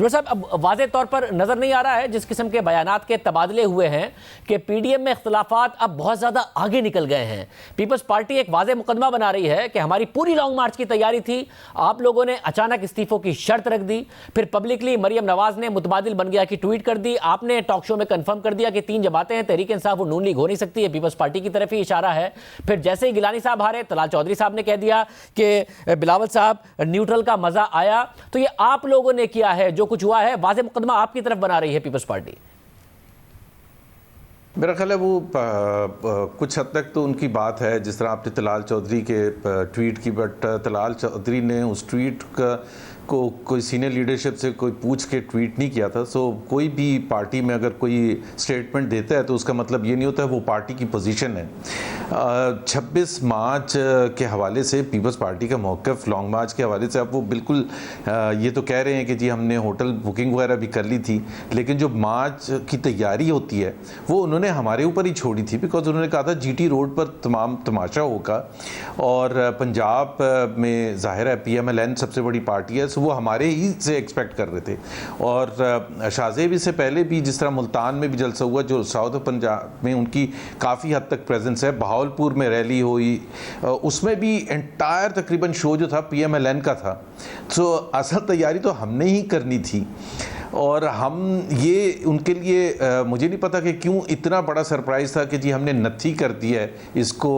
Doctor साहब, अब वाज़े तौर पर नजर नहीं आ रहा है जिस किस्म के बयानात के तबादले हुए हैं कि पीडीएम में इख्तलाफात अब बहुत ज़्यादा आगे निकल गए हैं। पीपल्स पार्टी एक वाज़े मुकदमा बना रही है कि हमारी पूरी लॉन्ग मार्च की तैयारी थी, आप लोगों ने अचानक इस्तीफों की शर्त रख दी, फिर पब्लिकली मरियम नवाज ने मुतबादिल बन गया कि ट्वीट कर दी, आपने टॉक शो में कंफर्म कर दिया कि 3 जमातें हैं, तहरीक इंसाफ और नून लीग हो नहीं सकती है, पीपल्स पार्टी की तरफ ही इशारा है। फिर जैसे ही गिलानी साहब हारे, तलाल चौधरी साहब ने कह दिया कि बिलावल साहब न्यूट्रल का मजा आया। तो ये आप लोगों ने किया है, जो कुछ हुआ है वाज़े मुकदमा आपकी तरफ बना रही है पीपल्स पार्टी। मेरा ख्याल है वो कुछ हद तक तो उनकी बात है, जिस तरह आपने तलाल चौधरी के ट्वीट की, बट तलाल चौधरी ने उस ट्वीट को कोई सीनियर लीडरशिप से कोई पूछ के ट्वीट नहीं किया था। सो कोई भी पार्टी में अगर कोई स्टेटमेंट देता है तो उसका मतलब ये नहीं होता है वो पार्टी की पोजीशन है। 26 मार्च के हवाले से पीपल्स पार्टी का मौक़िफ़, लॉन्ग मार्च के हवाले से अब वो बिल्कुल ये तो कह रहे हैं कि जी हमने होटल बुकिंग वगैरह भी कर ली थी, लेकिन जो मार्च की तैयारी होती है वो उन्होंने हमारे ऊपर ही छोड़ी थी, बिकॉज उन्होंने कहा था जीटी रोड पर तमाम तमाशा होगा और पंजाब में जाहिर है PMLN सबसे बड़ी पार्टी है, वो हमारे ही से एक्सपेक्ट कर रहे थे। और शाहजेबी से पहले भी जिस तरह मुल्तान में भी जलसा हुआ, जो साउथ पंजाब में उनकी काफ़ी हद तक प्रेजेंस है, बहावलपुर में रैली हुई, उसमें भी एंटायर तकरीबन शो जो था PMLN का था। सो असल तैयारी तो हमने ही करनी थी और हम ये उनके लिए मुझे नहीं पता कि क्यों इतना बड़ा सरप्राइज़ था कि जी हमने नथी कर दिया है इसको।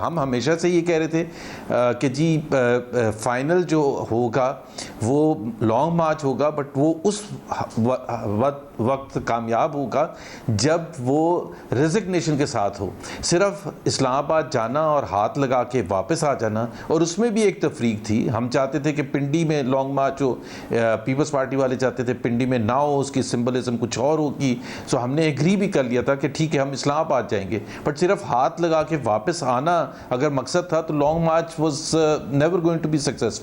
हम हमेशा से ये कह रहे थे कि जी फाइनल जो होगा वो लॉन्ग मार्च होगा, बट वो उस वक्त कामयाब होगा जब वो रेजिग्नेशन के साथ हो। सिर्फ इस्लामाबाद जाना और हाथ लगा के वापस आ जाना, और उसमें भी एक तफरीक थी। हम चाहते थे कि पिंडी में लॉन्ग मार्च हो, पीपल्स पार्टी वाले चाहते थे पिंडी में ना हो, उसकी सिंबलिज्म कुछ और होगी। सो हमने एग्री भी कर लिया था कि ठीक है हम इस्लामाबाद जाएंगे, बट सिर्फ हाथ लगा के वापस आना अगर मकसद था तो long march was never going to be successful.